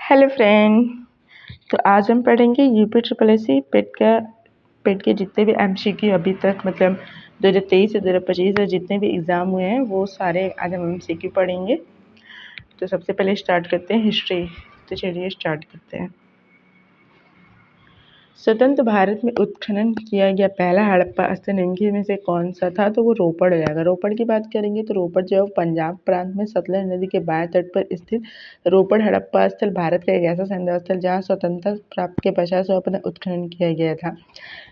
Hello friend. तो आज हम पढ़ेंगे यूपी ट्रिपल एस सी पेट के जितने भी एमसीक्यू अभी तक मतलब 2023 से 2025 से जितने भी एग्ज़ाम हुए हैं वो सारे आज हम एमसीक्यू पढ़ेंगे। तो सबसे पहले स्टार्ट करते हैं हिस्ट्री। तो चलिए स्टार्ट करते हैं। स्वतंत्र भारत में उत्खनन किया गया पहला हड़प्पा स्थल निम्नलिखित में से कौन सा था? तो वो रोपड़ हो जाएगा। रोपड़ की बात करेंगे तो रोपड़ जो है पंजाब प्रांत में सतलज नदी के बाएं तट पर स्थित रोपड़ हड़प्पा स्थल भारत का एक ऐसा संग्रह स्थल जहाँ स्वतंत्रता प्राप्त के पश्चात अपना उत्खनन किया गया था।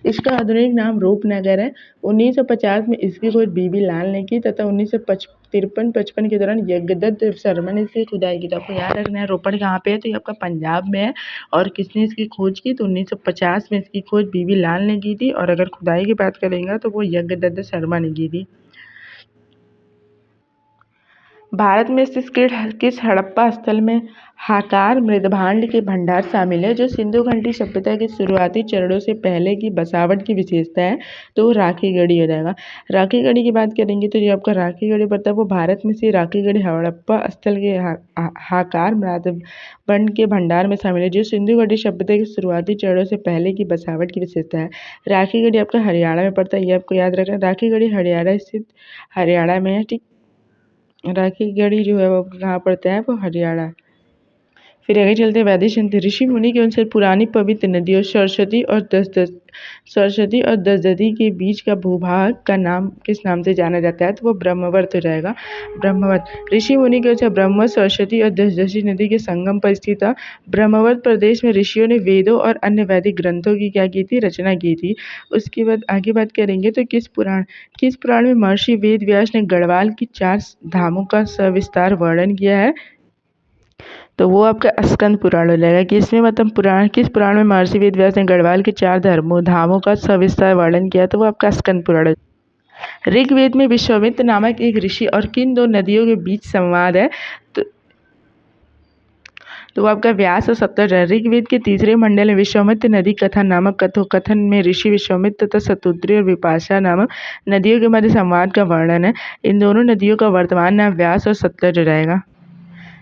इसका आधुनिक नाम रूपनगर है। 1950 में इसकी खोज बीबी लाल ने की तथा 1953-55 के दौरान यज्ञदत्त शर्मा ने इसकी खुदाई की। तो आपको याद रखना है रोपड़ कहाँ पे है, तो ये आपका पंजाब में है। और किसने इसकी खोज की? तो 1950 में इसकी खोज बीबी लाल ने की थी। और अगर खुदाई की बात करेंगे तो वो यज्ञदत्त शर्मा ने की थी। भारत में स्थित किस हड़प्पा स्थल में हाकार मृदभांड के भंडार शामिल है जो सिंधु घाटी सभ्यता के शुरुआती चरणों से पहले की बसावट की विशेषता है? तो वो राखीगढ़ी हो जाएगा। राखीगढ़ी की बात करेंगे तो जो आपका राखीगढ़ी पड़ता है वो भारत में से राखीगढ़ी हड़प्पा स्थल के हाकार मृदभांड के भंडार में शामिल है जो सिंधु घाटी सभ्यता के शुरुआती चरणों से पहले की बसावट की विशेषता है। राखीगढ़ी आपका हरियाणा में पड़ता है, ये आपको याद रखना। राखीगढ़ी हरियाणा स्थित हरियाणा में है। ठीक, राखीगढ़ी जो है वो कहाँ पड़ता है? वो हरियाणा। फिर आगे चलते हैं वैदिक संत ऋषि मुनि के अनुसार पुरानी पवित्र नदियों सरस्वती और दसदधी के बीच का भूभाग का नाम किस नाम से जाना जाता है? तो वो ब्रह्मवर्त हो जाएगा। ब्रह्मवर्त। ऋषि मुनि के अनुसार ब्रह्म सरस्वती और दसदधी नदी के संगम पर स्थित था। ब्रह्मवर्त प्रदेश में ऋषियों ने वेदों और अन्य वैदिक ग्रंथों की क्या की थी? रचना की थी। उसके बाद आगे बात करेंगे तो किस पुराण में महर्षि वेद व्यास ने गढ़वाल की 4 धामों का सविस्तार वर्णन किया है? तो वो आपका स्कंद पुराण हो जाएगा। किस पुराण में महर्षि वेद व्यास ने गढ़वाल के 4 धामों का सविस्तार वर्णन किया? तो वो आपका स्कंद पुराण। ऋग्वेद में विश्वामित्र नामक एक ऋषि और किन 2 नदियों के बीच संवाद है? तो वो आपका व्यास और सतलज है। ऋग्वेद के तीसरे मंडल में विश्वामित्र नदी कथा नामक कथोकथन में ऋषि विश्वामित्र तथा शतुद्री और विपाशा नामक नदियों के मध्य संवाद का वर्णन है। इन दोनों नदियों का वर्तमान नाम व्यास और सतलज रहेगा।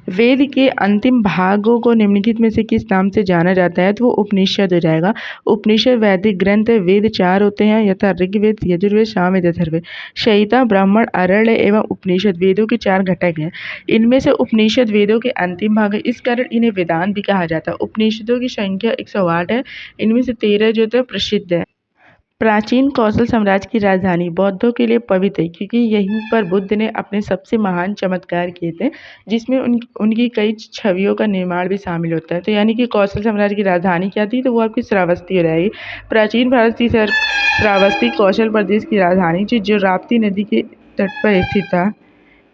वेद के अंतिम भागों को निम्नलिखित में से किस नाम से जाना जाता है? तो वो उपनिषद हो जाएगा। उपनिषद वैदिक ग्रंथ है। वेद 4 होते हैं यथा ऋग्वेद, यजुर्वेद, सामवेद, अथर्ववेद। संहिता, ब्राह्मण, आरण्य एवं उपनिषद वेदों के 4 घटक हैं। इनमें से उपनिषद वेदों के अंतिम भाग है, इस कारण इन्हें वेदांत भी कहा जाता है। उपनिषदों की संख्या 108 है। इनमें से 13 जो है प्रसिद्ध है। प्राचीन कौशल साम्राज्य की राजधानी बौद्धों के लिए पवित्र है क्योंकि यहीं पर बुद्ध ने अपने सबसे महान चमत्कार किए थे जिसमें उनकी कई छवियों का निर्माण भी शामिल होता है। तो यानी कि कौशल साम्राज्य की राजधानी क्या थी? तो वो आपकी श्रावस्ती हो रहेगी। प्राचीन भारत की श्रावस्ती कौशल प्रदेश की राजधानी थी जो राप्ती नदी के तट पर स्थित था।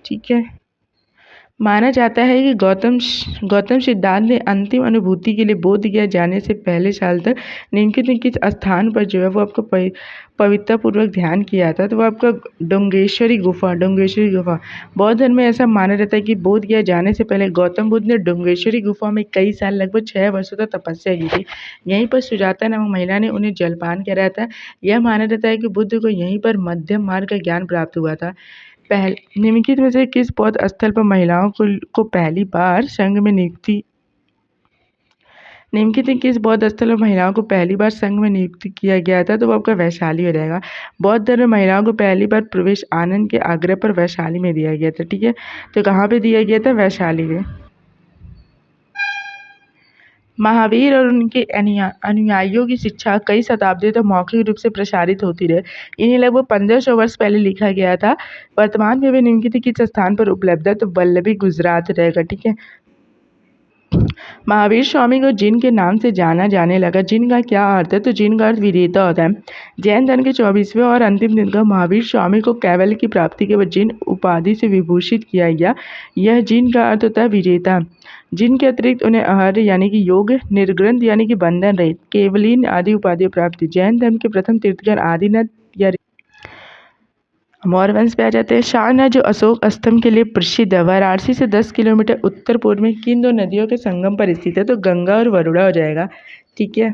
ठीक है। माना जाता है कि गौतम सिद्धांत ने अंतिम अनुभूति के लिए बोध गया जाने से पहले साल तक निम्नलिखित किस स्थान पर जो है वो आपको पवित्रतापूर्वक ध्यान किया था? तो वो आपका डोंगेश्वरी गुफा। बौद्ध धर्म में ऐसा माना जाता है कि बोध गया जाने से पहले गौतम बुद्ध ने डोंगेश्वरी गुफा में कई साल लगभग 6 वर्षों तक तपस्या की थी। यहीं पर सुजाता नामक महिला ने उन्हें जलपान कराया था। यह माना जाता है कि बुद्ध को यहीं पर मध्यम मार्ग का ज्ञान प्राप्त हुआ था। निम्नलिखित में से किस बौद्ध स्थल पर महिलाओं को पहली बार संघ में नियुक्ति किस बौद्ध स्थल पर महिलाओं को पहली बार संघ में नियुक्त किया गया था? तो वो आपका वैशाली हो जाएगा। बौद्ध धर्म में महिलाओं को पहली बार प्रवेश आनंद के आग्रह पर वैशाली में दिया गया था। ठीक है, तो कहाँ पे दिया गया था? वैशाली में। महावीर और उनके अनुयायियों की शिक्षा कई शताब्दियों तक मौखिक रूप से प्रसारित होती रही। इन्हें लगभग 1500 वर्ष पहले लिखा गया था। वर्तमान में वे निम्नलिखित किस स्थान पर उपलब्ध है? तो वल्लभी गुजरात रहेगा। ठीक है। महावीर स्वामी को जिन के नाम से जाना जाने लगा, जिन का क्या अर्थ है? तो जिन का अर्थ विजेता होता है। जैन धर्म के 24वें और अंतिम दिन का महावीर स्वामी को कैवल्य की प्राप्ति के बाद जिन उपाधि से विभूषित किया गया। यह जिन का अर्थ होता है विजेता। जिनके अतिरिक्त उन्हें आहार्य यानी कि योग, निर्ग्रंथ यानी कि बंधन रहित, केवलीन आदि उपाधियां प्राप्त हुई। जैन धर्म के प्रथम तीर्थंकर आदिनाथ या मौर्य वंश पे आ जाते हैं। सारनाथ जो अशोक स्तंभ के लिए प्रसिद्ध है, वाराणसी से 10 किलोमीटर उत्तर पूर्व में किन 2 नदियों के संगम पर स्थित है? तो गंगा और वरुणा हो जाएगा। ठीक है।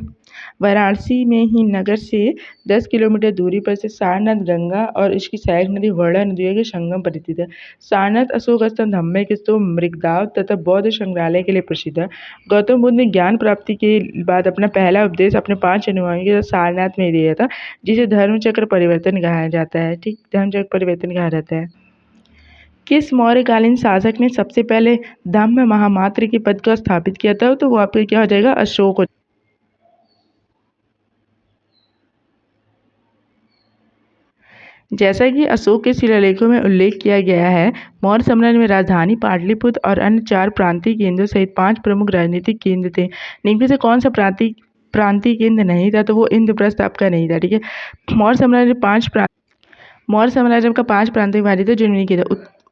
वाराणसी में ही नगर से 10 किलोमीटर दूरी पर से सारनाथ गंगा और इसकी सहायक नदी वर्धा नदियों के संगम पर स्थित है। सारनाथ अशोक स्तंभ, धम्मिक स्तूप, मृगदाव तथा बौद्ध संग्रहालय के लिए प्रसिद्ध है। गौतम बुद्ध ने ज्ञान प्राप्ति के बाद अपना पहला उपदेश अपने 5 अनुयायियों के साथ सारनाथ में दिया था, जिसे धर्मचक्र परिवर्तन कहा जाता है। ठीक, धर्मचक्र परिवर्तन कहा जाता है। किस मौर्यकालीन शासक ने सबसे पहले धम्म महामात्र के पद को स्थापित किया था? तो वो आपका क्या हो जाएगा? अशोक। जैसा कि अशोक के शिलालेखों में उल्लेख किया गया है, मौर्य साम्राज्य में राजधानी पाटलिपुत्र और अन्य 4 प्रांतीय केंद्रों सहित 5 प्रमुख राजनीतिक केंद्र थे। निम्न से कौन सा प्रांतीय केंद्र नहीं था? तो वो इंद्रप्रस्थ आपका नहीं था। ठीक है। मौर्य साम्राज्य का 5 प्रांत विभाजित है, जिनमें के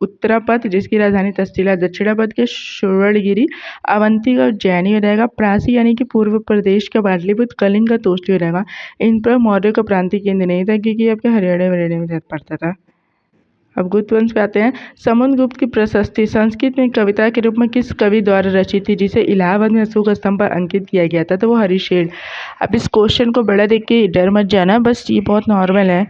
उत्तरापथ, जिसकी राजधानी तक्षशिला, दक्षिणापथ के सुवर्णगिरी, अवंती का उज्जैनी हो जाएगा, प्रासी यानी कि पूर्व प्रदेश का पाटलिपुत्र, कलिंग का तोष्टी हो जाएगा। इन पर मौर्य का प्रांतीय केंद्र नहीं था, क्योंकि आपके हरियाणा में पड़ता था। अब गुप्त वंश पे आते हैं। समुद्रगुप्त की प्रशस्ति संस्कृत में कविता के रूप में किस कवि द्वारा रचित थी, जिसे इलाहाबाद में अशोक स्तंभ पर अंकित किया गया था? तो वो हरिशेर। अब इस क्वेश्चन को बड़ा देख के डर मत जाना, बस ये बहुत नॉर्मल है,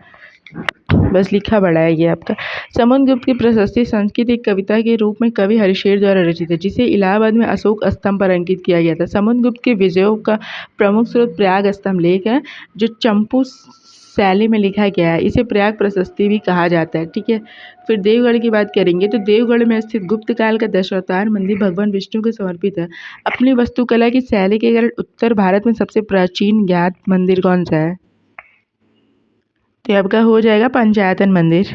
बस लिखा बड़ा है ये आपका। समुद्रगुप्त की प्रशस्ति संस्कृत एक कविता के रूप में कवि हरिशेर द्वारा रचित है, जिसे इलाहाबाद में अशोक स्तंभ पर अंकित किया गया था। समुद्रगुप्त के विजयों का प्रमुख स्रोत प्रयाग स्तंभ लेख है, जो चंपू शैली में लिखा गया है। इसे प्रयाग प्रशस्ति भी कहा जाता है। ठीक है। फिर देवगढ़ की बात करेंगे तो देवगढ़ में स्थित गुप्त काल का दशावतार मंदिर भगवान विष्णु को समर्पित है। अपनी वास्तुकला की शैली के कारण उत्तर भारत में सबसे प्राचीन ज्ञात मंदिर कौन सा है? तो आपका हो जाएगा पंचायतन मंदिर।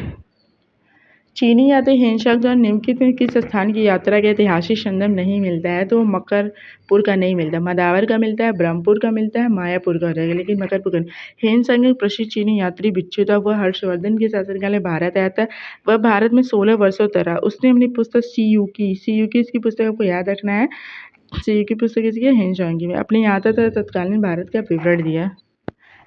चीनी यात्री हिंसक द्वारा निम्नलिखित में किस स्थान की यात्रा का ऐतिहासिक संदर्भ नहीं मिलता है? तो मकरपुर का नहीं मिलता, मदावर का मिलता है, ब्रह्मपुर का मिलता है, मायापुर का हो जाएगा, लेकिन मकरपुर का नहीं। हिंसक एक प्रसिद्ध चीनी यात्री भिक्षु था। वह हर्षवर्धन के शासनकाल में भारत आया था। वह भारत में 16 वर्षों तक रहा। उसने अपनी पुस्तक सीयूकी इसकी पुस्तक आपको याद रखना है। सीयूकी पुस्तक इसकी है हिंसक में अपनी यात्रा तथा तत्कालीन भारत का विवरण दिया।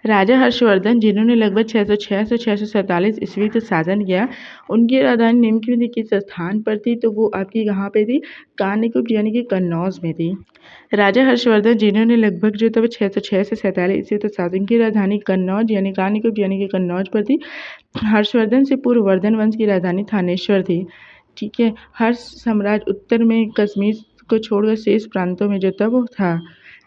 राजा हर्षवर्धन, जिन्होंने लगभग 606 से 647 ईस्वी तक शासन किया, उनकी राजधानी निम्नलिखित में किस स्थान पर थी? तो वो आपकी कहाँ पे थी? कानिकुब्ज यानी कि कन्नौज में थी। राजा हर्षवर्धन, जिन्होंने लगभग जो था 606 से 47 ईस्वी तक शासन की, राजधानी कन्नौज यानी कानिकुब्ज यानी कि कन्नौज पर थी। हर्षवर्धन से पूर्व वर्धन वंश की राजधानी थानेश्वर थी। ठीक है। हर्ष साम्राज्य उत्तर में कश्मीर को छोड़कर शेष प्रांतों में जो था वो था।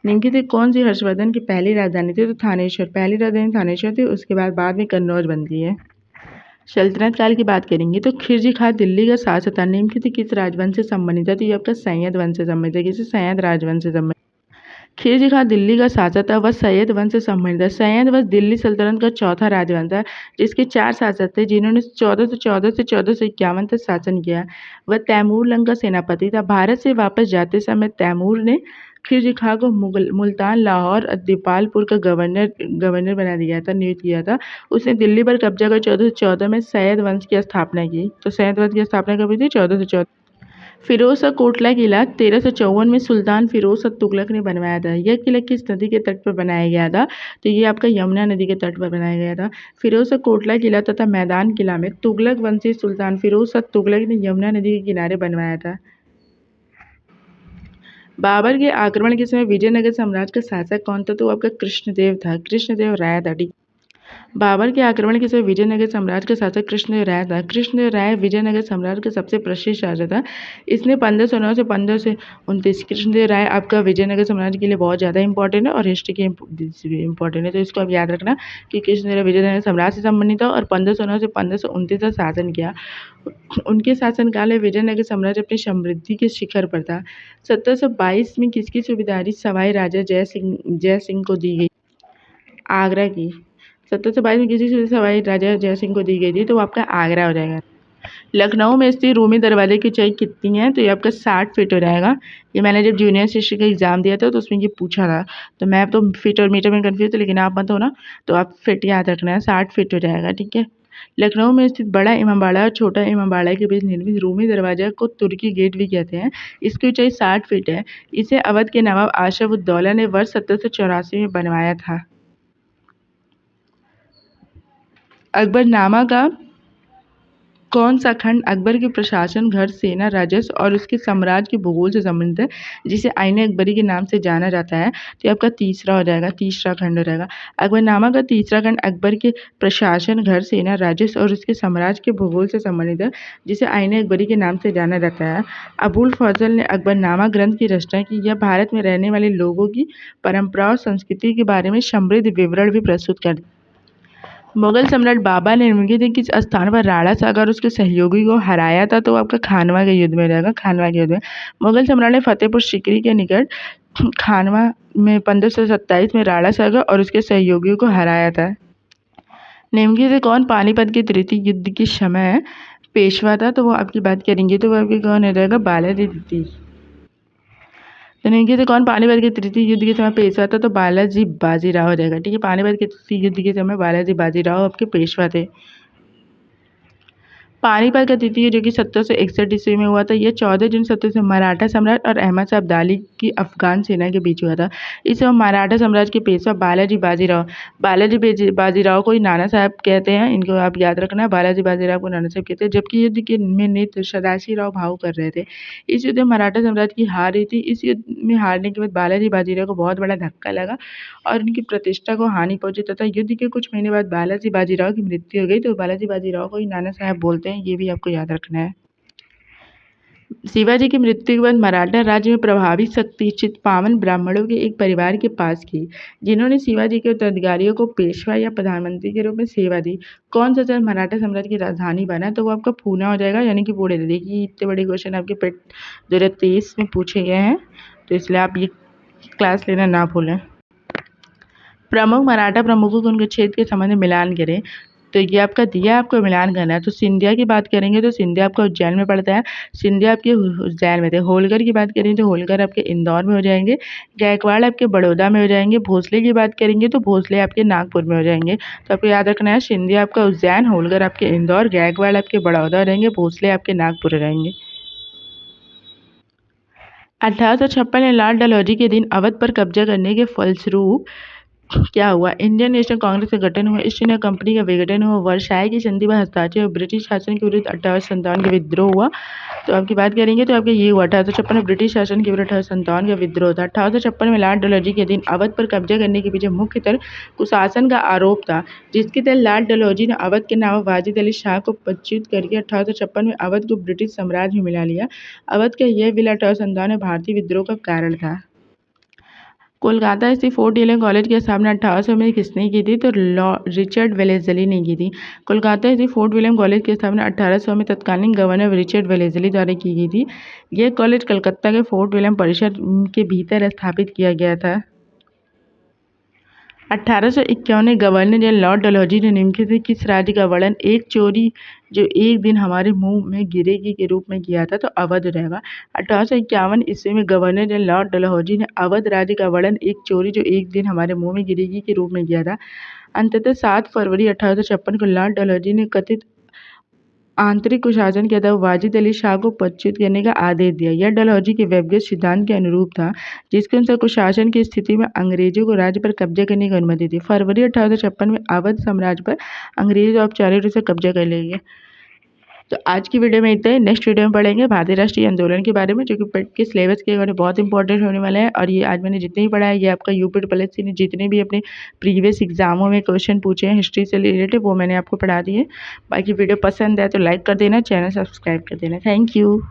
निम्नलिखित कौन सी हर्षवर्धन की पहली राजधानी थी? तो थानेश्वर। पहली राजधानी थानेश्वर थी, उसके बाद में कन्नौज बनती है। सल्तनत काल की बात करेंगे तो खिलजी खां दिल्ली का शासक था। निम्नलिखित किस राजवंश से संबंधित है? तो ये आपका सैयद वंश से संबंधित है। किसी सैयद राजवंश से संबंधित। खिलजी खां दिल्ली का शासक था। वह सैयद वंश से संबंधित है। सैयद वंश दिल्ली सल्तनत का चौथा राजवंश है, जिसके 4 शासक थे, जिन्होंने 1414 से 1451 तक शासन किया। वह तैमूर लंग का सेनापति था। भारत से वापस जाते समय तैमूर ने खिलजी खां को मुल्तान, लाहौर और दीपालपुर का गवर्नर बना दिया था, नियुक्त किया था। उसने दिल्ली पर कब्जा कर 1414 में सैयद वंश की स्थापना की। तो सैयद वंश की स्थापना कब हुई थी? 1414। फिरोज शाह कोटला किला 1354 में सुल्तान फिरोज शाह तुगलक ने बनवाया था। यह किला किस नदी के तट पर बनाया गया था? तो ये आपका यमुना नदी के तट पर बनाया गया था। फिरोज शाह कोटला किला तथा मैदान किला में तुगलक वंशी सुल्तान फिरोज शाह तुगलक ने यमुना नदी के किनारे बनवाया था। बाबर के आक्रमण के समय विजयनगर साम्राज्य का शासक कौन था? तो आपका कृष्णदेव था, कृष्णदेव राय था। बाबर के आक्रमण के समय विजयनगर साम्राज्य का शासक कृष्णदेव राय था। कृष्णदेव राय विजयनगर साम्राज्य का सबसे प्रसिद्ध शासक था। इसने 1509 से 1529। कृष्णदेव राय आपका विजयनगर साम्राज्य के लिए बहुत ज़्यादा इंपॉर्टेंट है और हिस्ट्री के इंपॉर्टेंट है, तो इसको आप याद रखना कि कृष्णदेव राय विजयनगर साम्राज्य से संबंधित था और 1509 से 1529 तक शासन किया। उनके शासनकाल में विजयनगर साम्राज्य अपनी समृद्धि के शिखर पर था। 1722 में किसकी सूबेदारी सवाई राजा जय सिंह को दी गई? आगरा की। 1722 में किसी से सवाई राजा जय सिंह को दी गई थी, तो वो आपका आगरा हो जाएगा। लखनऊ में स्थित रूमी दरवाजे की ऊंचाई कितनी है? तो ये आपका 60 फीट हो जाएगा। ये मैंने जब जूनियर हिस्ट्री का एग्जाम दिया था तो उसमें ये पूछा था, तो मैं तो फीट और मीटर में कन्फ्यूज था, लेकिन आप मत हो ना, तो आप फीट याद रखना है, 60 फीट हो जाएगा। ठीक है। लखनऊ में स्थित बड़ा इमामबाड़ा और छोटा इमामबाड़ा के बीच निर्मित रूमी दरवाजा को तुर्की गेट भी कहते हैं। इसकी ऊंचाई 60 फीट है। इसे अवध के नवाब आशफ उद्दौला ने वर्ष 1784 में बनवाया था। अकबरनामा का कौन सा खंड अकबर के प्रशासन, घर, सेना, राजस्व और उसके साम्राज्य के भूगोल से संबंधित है, जिसे आईने अकबरी के नाम से जाना जाता है? तो ये आपका तीसरा हो जाएगा, तीसरा खंड हो जाएगा। अकबरनामा का तीसरा खंड अकबर के प्रशासन, घर, सेना, राजस्व और उसके साम्राज्य के भूगोल से संबंधित है, जिसे आईने अकबरी के नाम से जाना जाता है। अबुल फजल ने अकबरनामा ग्रंथ की रचना की। यह भारत में रहने वाले लोगों की परंपरा और संस्कृति के बारे में समृद्ध विवरण भी प्रस्तुत करता है। मुगल सम्राट बाबर ने निम्नलिखित किस स्थान पर राणा सांगा और उसके सहयोगी को हराया था? तो आपका खानवा के युद्ध में रहेगा, खानवा के युद्ध में। मुगल सम्राट ने फतेहपुर सीकरी के निकट खानवा में 1527 में राणा सांगा और उसके सहयोगियों को हराया था। निम्नलिखित से कौन पानीपत के तृतीय युद्ध के समय पेशवा था? तो वो आपकी बात करेंगे तो वो आपके कौन हो जाएगा? बालाजी द्वितीय। तो निम्नलिखित से कौन पानीपत के तृतीय युद्ध के समय पेशवा था? तो बालाजी बाजीराव हो जाएगा। ठीक है, पानीपत के तृतीय युद्ध के समय बालाजी बाजीराव आपके पेशवा थे। पानीपत का तृतीय युद्ध जो कि 1761 ईस्वी में हुआ था, यह 14 जून 1700 मराठा सम्राट और अहमद शाह अब्दाली की अफगान सेना के बीच हुआ था। इस समय मराठा साम्राज्य के पेशवा बालाजी बाजीराव को ही नाना साहब कहते हैं, इनको आप याद रखना। बालाजी बाजीराव को नाना साहब कहते हैं, जबकि युद्ध के में नेतृत्व सदाशिवराव भाऊ कर रहे थे। इस युद्ध में मराठा साम्राज्य की हार रही थी। इस युद्ध में हारने के बाद बालाजी बाजीराव को बहुत बड़ा धक्का लगा और उनकी प्रतिष्ठा को हानि पहुंची तथा युद्ध के कुछ महीने बाद बालाजी बाजीराव की मृत्यु हो गई। तो बालाजी बाजीराव को ही नाना साहब बोलते हैं, ये भी आपको याद रखना है। शिवाजी की मृत्यु के बाद मराठा राज्य में प्रभावी शक्ति चित्पावन ब्राह्मणों के एक परिवार के पास की, जिन्होंने शिवाजी के उत्तराधिकारियों को पेशवा या प्रधानमंत्री के रूप में सेवा दी। कौन सा शहर मराठा साम्राज्य की राजधानी बना? तो वो आपका पूना हो जाएगा, यानी कि पुणे। देखिए इतने बड़े क्वेश्चन आपके पेट 2023 में पूछे गए हैं, तो इसलिए आप ये क्लास लेना ना भूलें। प्रमुख मराठा प्रमुखों को उनके क्षेत्र के संबंध में मिलान करें। तो ये आपका दिया, आपको मिलान करना है। तो सिंधिया की बात करेंगे तो सिंधिया आपका उज्जैन में पड़ता है, सिंधिया आपके उज्जैन में थे। होलकर की बात करेंगे तो होलकर आपके इंदौर में हो जाएंगे। गायकवाड़ आपके बड़ौदा में हो जाएंगे। भोसले की बात करेंगे तो भोसले आपके नागपुर में हो जाएंगे। तो आपको याद रखना है, सिंधिया आपका उज्जैन, होलकर आपके इंदौर, गायकवाड़ आपके बड़ौदा रहेंगे, भोसले आपके नागपुर रहेंगे। 1856 में लॉर्ड डलहौजी के दिन अवध पर कब्जा करने के फलस्वरूप क्या हुआ? इंडियन नेशनल कांग्रेस का गठन हुआ, ईस्ट इंडिया कंपनी का विघटन हुआ, वर्साई की संधि पर हस्ताक्षर हुआ, ब्रिटिश शासन के विरुद्ध 1857 का विद्रोह हुआ। तो आपकी बात करेंगे तो आपके ये हुआ 1856 में ब्रिटिश शासन के विरुद्ध 1857 का विद्रोह था। 1856 में लॉर्ड डलहौजी के दिन अवध पर कब्जा करने के पीछे मुख्यतः कुशासन का आरोप था, जिसके तहत लॉर्ड डलहौजी ने अवध के नवाब वाजिद अली शाह को पदच्युत करके 1856 में अवध को ब्रिटिश साम्राज्य में मिला लिया। अवध का यह विलय 1857 में भारतीय विद्रोह का कारण था। कोलकाता स्थित फोर्ट विलियम कॉलेज की स्थापना 1800 में किसने की थी? तो रिचर्ड वेलेस्ली ने की थी। कोलकाता स्थित फोर्ट विलियम कॉलेज की स्थापना 1800 में तत्कालीन गवर्नर रिचर्ड वेलेस्ली द्वारा की गई थी। यह कॉलेज कलकत्ता के फोर्ट विलियम परिसर के भीतर स्थापित किया गया था। 1851 में गवर्नर जनरल लॉर्ड डलहौजी ने निम्नलिखित में किस राज्य का वर्णन एक चोरी जो एक दिन हमारे मुंह में गिरेगी के रूप में किया था? तो अवध रहेगा। 1851 ईस्वी में गवर्नर जनरल लॉर्ड डलहौजी ने अवध राज्य का वर्णन एक चोरी जो एक दिन हमारे मुंह में गिरेगी के रूप में किया था। अंततः 7 फरवरी 1856 को लॉर्ड डलहौजी ने कथित आंतरिक कुशासन के अधीन वाजिद अली शाह को पदच्युत करने का आदेश दिया। यह डलहौजी के व्यक्तिगत सिद्धांत के अनुरूप था, जिसके अनुसार कुशासन की स्थिति में अंग्रेजों को राज्य पर कब्जा करने की अनुमति थी। फरवरी 1856 में अवध साम्राज्य पर अंग्रेज औपचारिक रूप से कब्जा कर लेंगे। तो आज की वीडियो में इतना ही। नेक्स्ट वीडियो में पढ़ेंगे भारतीय राष्ट्रीय आंदोलन के बारे में, जो कि पेट के सिलेबस के बारे में बहुत इंपॉर्टेंट होने वाला है। और ये आज मैंने जितने ही पढ़ा है, ये आपका यूपी PSC ने जितने भी अपने प्रीवियस एग्जामों में क्वेश्चन पूछे हैं हिस्ट्री से रिलेटेड, वो मैंने आपको पढ़ा दिए। बाकी वीडियो पसंद है तो लाइक कर देना, चैनल सब्सक्राइब कर देना। Thank you.